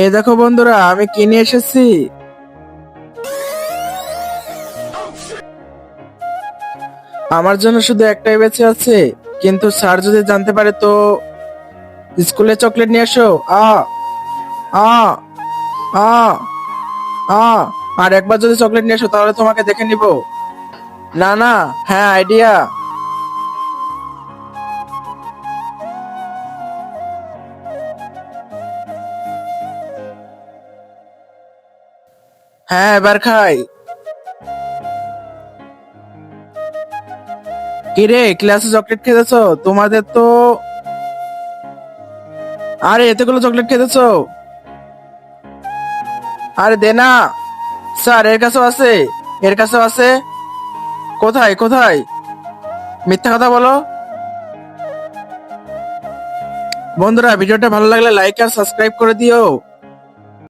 এই দেখো বন্ধুরা, আমি কি নিয়ে এসেছি। আমার জন্য শুধু একটাই বেঁচে আছে, কিন্তু স্যার যদি জানতে পারে তো। স্কুলে চকলেট নিয়ে এসো। আ আ আ আ আর একবার যদি চকলেট নিয়ে এসো তাহলে তোমাকে দেখে নিব। না না, হ্যাঁ আইডিয়া। হ্যাঁ, এবার খাই। কিরে, ক্লাসে চকলেট খেতেছো তোমাদের তো? আরে এতগুলো চকলেট খেতেছো? আরে দে না। স্যার, এর কাছেও আছে, এর কাছেও আছে। কোথায় কোথায়? মিথ্যা কথা বলো। বন্ধুরা, ভিডিওটা ভালো লাগলে লাইক আর সাবস্ক্রাইব করে দিও।